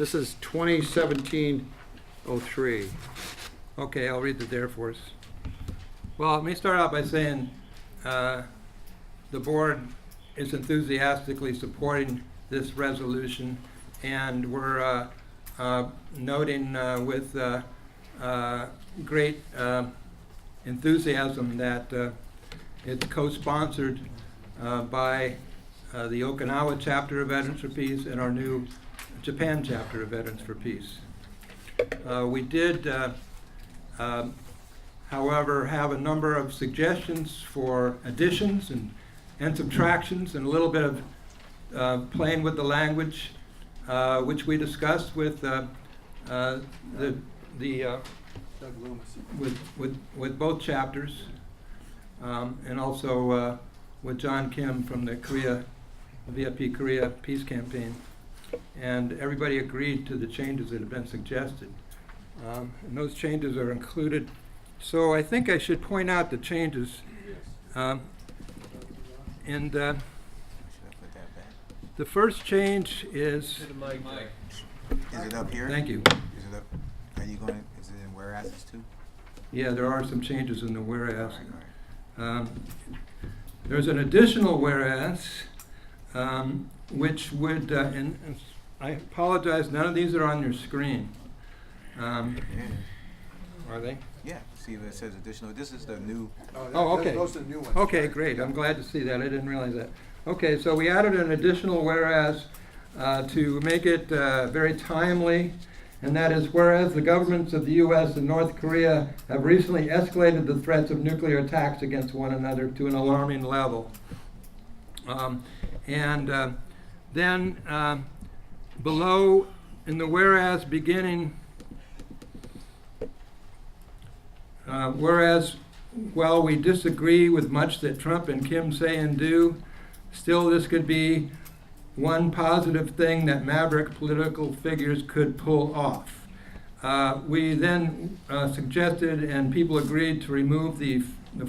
This is 2017-03. Okay, I'll read the therefores. Well, let me start out by saying the board is enthusiastically supporting this resolution, and we're noting with great enthusiasm that it's co-sponsored by the Okinawa chapter of Veterans for Peace and our new Japan chapter of Veterans for Peace. We did, however, have a number of suggestions for additions and subtractions and a little bit of playing with the language, which we discussed with Doug Loomis. with both chapters, and also with John Kim from the VFP Korea Peace Campaign. And everybody agreed to the changes that have been suggested. And those changes are included. So I think I should point out the changes. And the first change is, Is it up here? thank you. Is it up? Are you going? Is it in whereases too? Yeah, there are some changes in the whereas. All right. There's an additional whereas, which would, and I apologize, none of these are on your screen. Yeah. Are they? Yeah. See where it says additional. This is the new. Oh, okay. Those are the new ones. Okay, great, I'm glad to see that, I didn't realize that. Okay, so we added an additional whereas to make it very timely, and that is whereas the governments of the U.S. and North Korea have recently escalated the threats of nuclear attacks against one another to an alarming level. Then below in the whereas beginning, whereas while we disagree with much that Trump and Kim say and do, still this could be one positive thing that maverick political figures could pull off. We then suggested, and people agreed, to remove the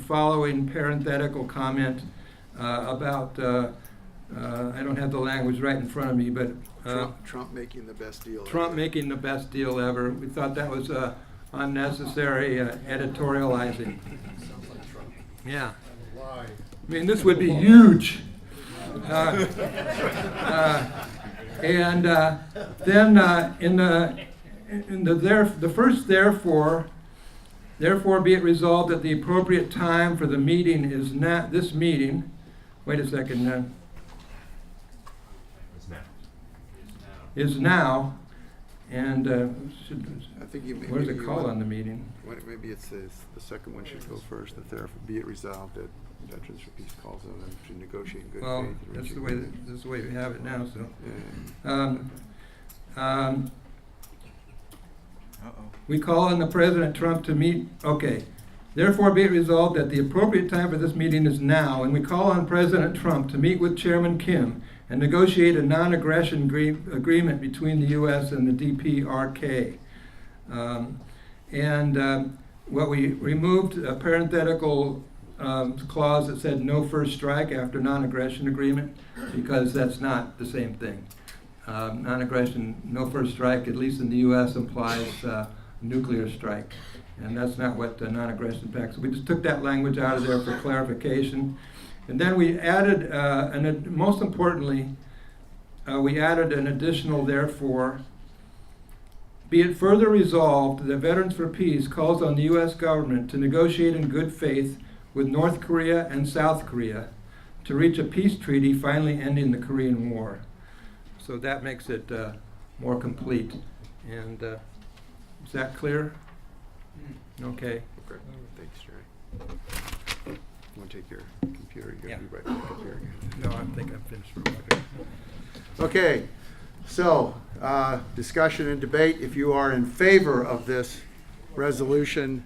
following parenthetical comment about, I don't have the language right in front of me, but Trump making the best deal. Trump making the best deal ever. We thought that was unnecessary editorializing. Yeah. I mean, this would be huge. Then in the first therefore be it resolved that the appropriate time for the meeting is not this meeting. Wait a second. Is now, and I think you. where's the call on the meeting? Maybe it's the second one should go first. That therefore be it resolved that Veterans for Peace calls on them to negotiate in good Well, faith. and that's reach the way agreement. this is the way we have it now. So. Yeah. We call on the President Trump to meet, okay. Therefore be it resolved that the appropriate time for this meeting is now, and we call on President Trump to meet with Chairman Kim and negotiate a non-aggression agreement between the U.S. and the DPRK. What we removed a parenthetical clause that said no first strike after non-aggression agreement, because that's not the same thing. Non-aggression, no first strike, at least in the U.S., implies nuclear strike, and that's not what the non-aggression pact. So we just took that language out of there for clarification, and then we added, and most importantly, we added an additional therefore. Be it further resolved that Veterans for Peace calls on the U.S. government to negotiate in good faith with North Korea and South Korea to reach a peace treaty finally ending the Korean War. So that makes it more complete. And is that clear? Okay. Okay. Thanks, Jerry. You want to take your computer? You Yeah. gotta be right with the computer. No, I think I'm finished for a minute. Okay, so discussion and debate. If you are in favor of this resolution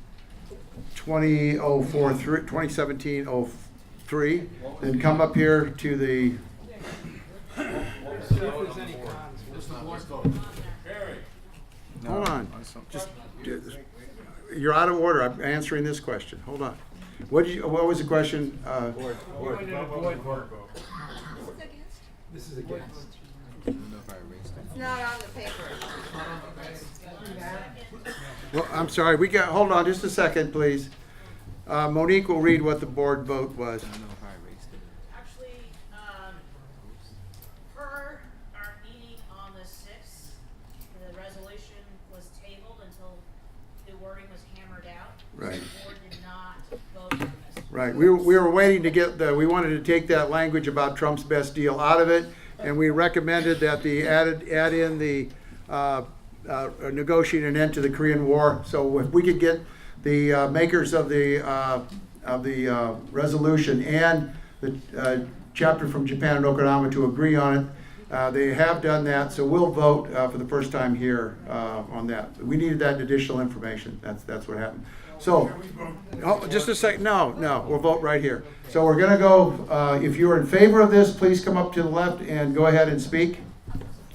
2017-03, then come up here to the. Hold on. Just, you're out of order. I'm answering this question. Hold on. What was the question? This is against. I don't know if I erased it. It's not on the paper. Well, I'm sorry, hold on just a second, please. Monique will read what the board vote was. I don't know if I erased it. Actually, per our meeting on the 6th, the resolution was tabled until the wording was hammered out. Right. The board did not vote on this. Right, we were waiting to get we wanted to take that language about Trump's best deal out of it, and we recommended that add in the negotiating an end to the Korean War. So if we could get the makers of the resolution and the chapter from Japan and Okinawa to agree on it, they have done that. So we'll vote for the first time here on that. We needed that additional information. That's what happened. So, just a second. No, we'll vote right here. So we're going to go. If you're in favor of this, please come up to the left and go ahead and speak.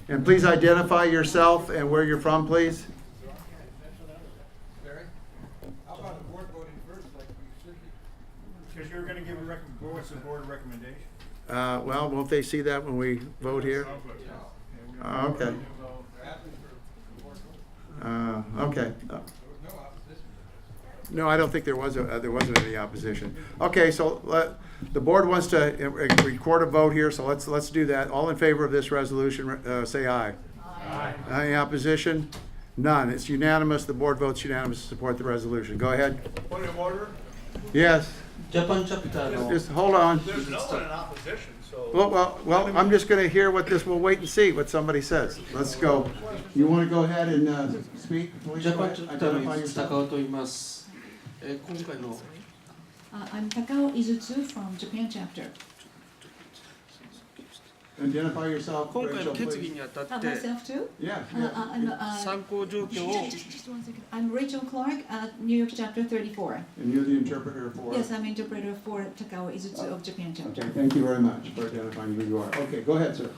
And please identify yourself and where you're from, please. How about the board voting first, like we should be? Because you're gonna give what's the board recommendation? Well, won't they see that when we vote here? Okay. Okay. No, I don't think there wasn't any opposition. Okay, so the board wants to record a vote here, so let's do that. All in favor of this resolution, say aye. Aye. Any opposition? None. It's unanimous. The board votes unanimous to support the resolution. Go ahead. Point of order? Yes. Japan chapter の Just hold on. There's no one in opposition, so. Well, I'm just going to hear we'll wait and see what somebody says. Let's go. You want to go ahead and speak? Please ジャパン go チ ahead. ャプター Identify の yourself. 高尾と言います。今回の I'm Takao Izutsu from Japan chapter. Identify yourself. 今回 Rachel, の決 please. 議にあたっ Uh, て myself too. Yeah. I'm, 参考状況を just one second. I'm Rachel Clark, New York chapter 34. And you're the interpreter for? Yes, I'm interpreter for Takao Izutsu of Japan chapter. Okay, thank you very much for identifying who you are. Okay, go ahead, sir.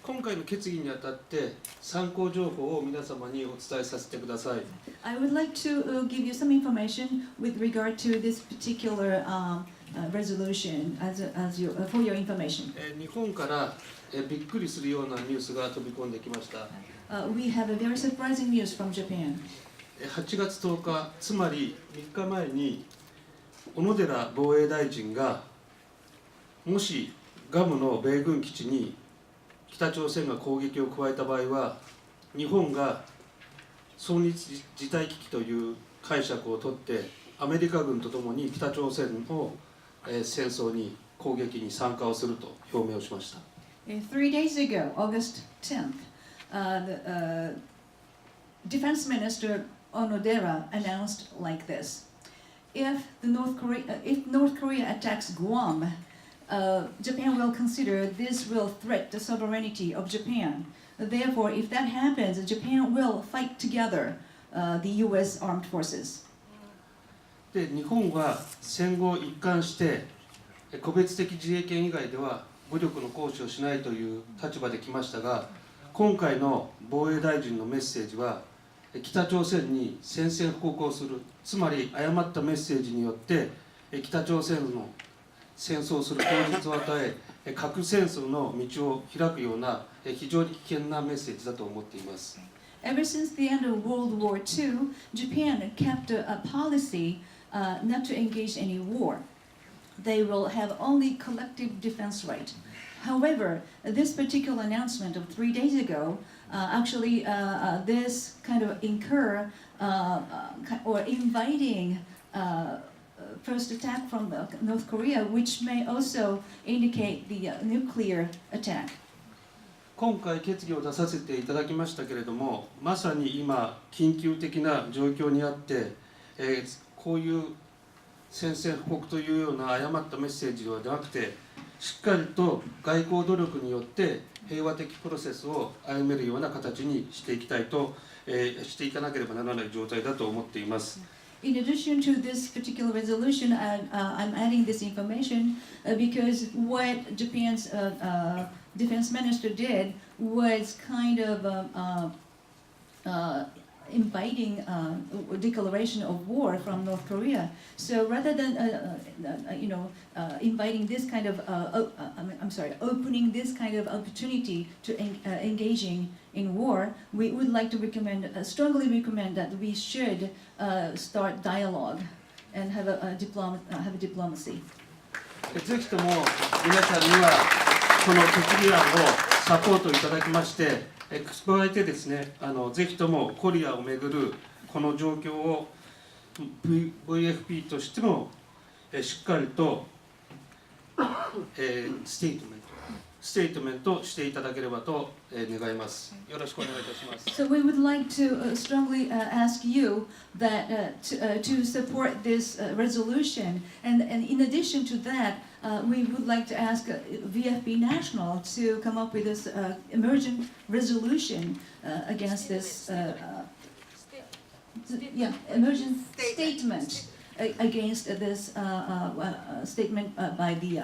今回の決議にあたって参考情報を皆様にお伝えさせてください。 I would like to give you some information with regard to this particular resolution for your information. 日本からびっくりするようなニュースが飛び込んできました。 We have a very surprising news from Japan. 8月10日、つまり3日前に小野寺防衛大臣がもしグアムの米軍基地に北朝鮮が攻撃を加えた場合は日本が存立事態危機という解釈をとってアメリカ軍とともに北朝鮮の戦争に攻撃に参加をすると表明をしました。 3 days ago, August 10th, the Defense Minister Onodera announced like this: if North Korea attacks Guam, Japan will consider this will threat the sovereignty of Japan. Therefore, if that happens, Japan will fight together the U.S. armed forces. で日本は戦後一貫して個別的自衛権以外では武力の行使をしないという立場で来ましたが、今回の防衛大臣のメッセージは北朝鮮に宣戦布告をする、つまり誤ったメッセージによって北朝鮮の戦争をする口実を与え核戦争の道を開くような非常に危険なメッセージだと思っています。 Ever since the end of World War II, Japan kept a policy not to engage any war. They will have only collective defense right. However, this particular announcement of 3 days ago, actually this kind of or inviting first attack from North Korea, which may also indicate the nuclear attack. 今回決議を出させていただきましたけれども、まさに今緊急的な状況にあって、こういう宣戦布告というような誤ったメッセージではなくて、しっかりと外交努力によって平和的プロセスを歩めるような形にしていきたいと、していかなければならない状態だと思っています。 In addition to this particular resolution, I'm adding this information because what Japan's defense minister did was kind of inviting declaration of war from North Korea. So rather than inviting this kind of opening this kind of opportunity to engaging in war, we would like to strongly recommend that we should start dialogue and have a diplomacy. ぜひとも皆さんにはこの決議案をサポートいただきまして、加えてですね、ぜひともコリアをめぐるこの状況を VFP としてもしっかりとステートメントしていただければと願います。よろしくお願いいたします。 So we would like to strongly ask you that to support this resolution, and in addition to that, we would like to ask VFB National to come up with this emergent resolution against this emergent statement against this statement by the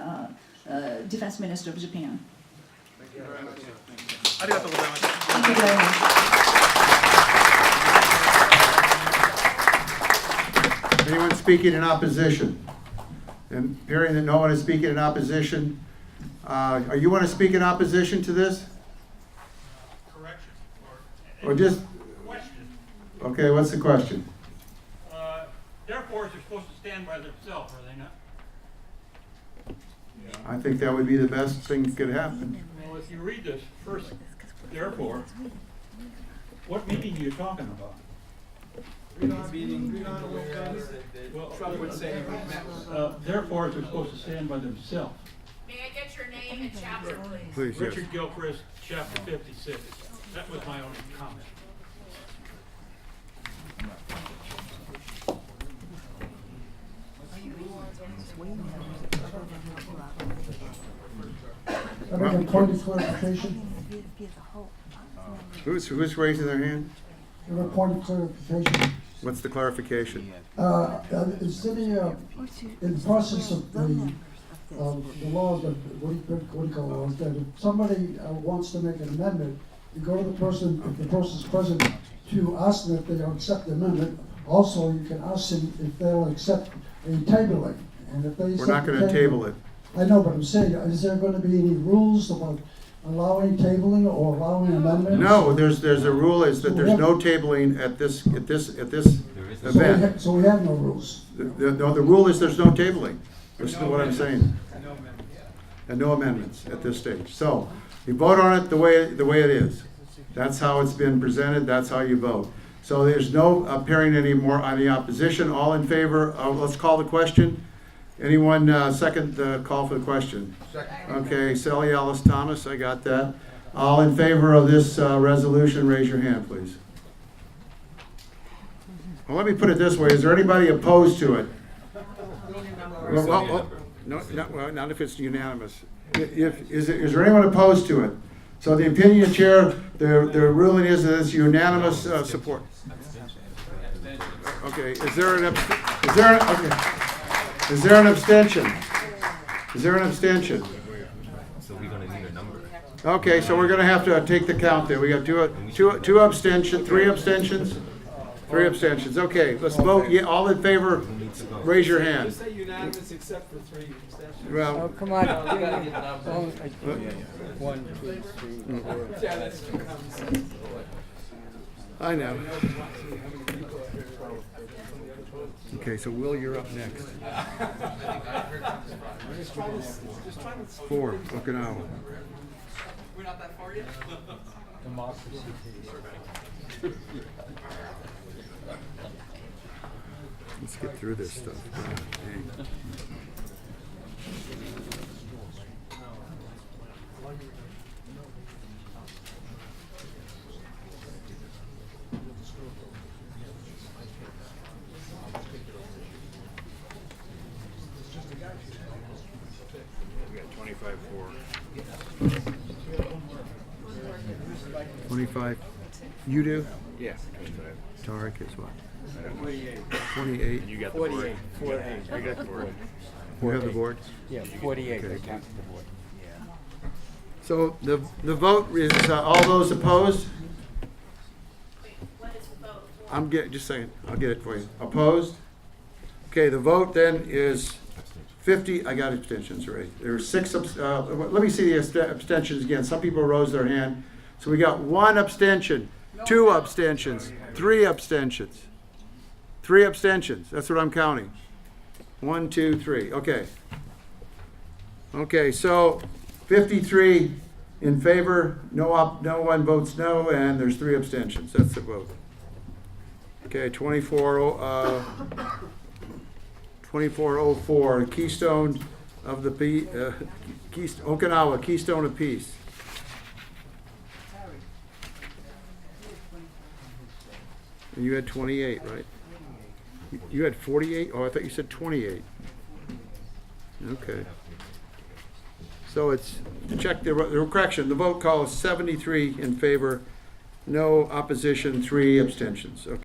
Defense Minister of Japan. ありがとうございました。 Thank you very much. Anyone speaking in opposition? And hearing that no one is speaking in opposition, are you want to speak in opposition to this? Correction, Or just, question. okay, what's the question? Their forces are supposed to stand by themselves, are they not? I think that would be the best thing that could happen. Well, if you read this first, therefore, what meeting are you talking about? Well, Trump would say, therefore, they're supposed to stand by themselves. May I get your name and chapter, please? Please, yes. Richard Gilchrist, chapter 56. That was my only comment. I make a point of clarification. Who's raising their hand? I have a point of clarification. What's the clarification? Is city in process of the laws that what do you call laws that if somebody wants to make an amendment, you go to the person, if the person's present, to ask them if they'll accept the amendment. Also, you can ask them if they'll accept a tabling, and if they We're accept not going the to table it. I know, but I'm saying, is there going to be any rules about allowing tabling or allowing amendments? No, there's a rule is that there's no tabling at this event. So we have no rules. No, the rule is there's no tabling. That's what I'm saying. And no amendments at this stage. So you vote on it the way it is. That's how it's been presented. That's how you vote. So there's no appearing anymore on the opposition. All in favor? Let's call the question. Anyone second the call for the question? Second. Okay, Sally Ellis Thomas, I got that. All in favor of this resolution, raise your hand, please. Well, let me put it this way. Is there anybody opposed to it? Well, not if it's unanimous. Is there anyone opposed to it? So the opinion of chair, the ruling is that it's unanimous support. Okay, is there an abstention? Is there an abstention? So we're gonna need a number. Okay, so we're gonna have to take the count there. We got two abstentions, three abstentions? Three abstentions. Okay, let's vote. Yeah, all in favor, raise your hand. Just say unanimous except for 3 abstentions. Well, Come on. You gotta get the numbers. 1, 2, 3, 4. Yeah, that's too common sense. I know. Okay, so Will, you're up next. 4, Okinawa. We're not that far yet? Democracy. Let's get through this stuff. Dang. We got 25-4. 25. You do? Yeah. Tarek is what? 48. 28. You got the 48. board. 48. You got the board. You have the board? Yeah, 48. Okay. They count the board. So the vote is all those opposed? Wait, what is the vote just a second, I'll get it for you. Opposed? Okay, the vote then is 50, I got abstentions already. There were 6, let me see the abstentions again. Some people rose their hand. So we got 1 abstention, 2 abstentions, 3 abstentions. 3 abstentions, that's what I'm counting. 1, 2, 3, okay. Okay, so 53 in favor, no one votes no, and there's 3 abstentions. That's the vote. Okay, 2404, Keystone of the Okinawa, Keystone of Peace. And you had 28, right? You had 48? Oh, I thought you said 28. Okay. So it's, check the correction, the vote call is 73 in favor, no opposition, 3 abstentions. Okay.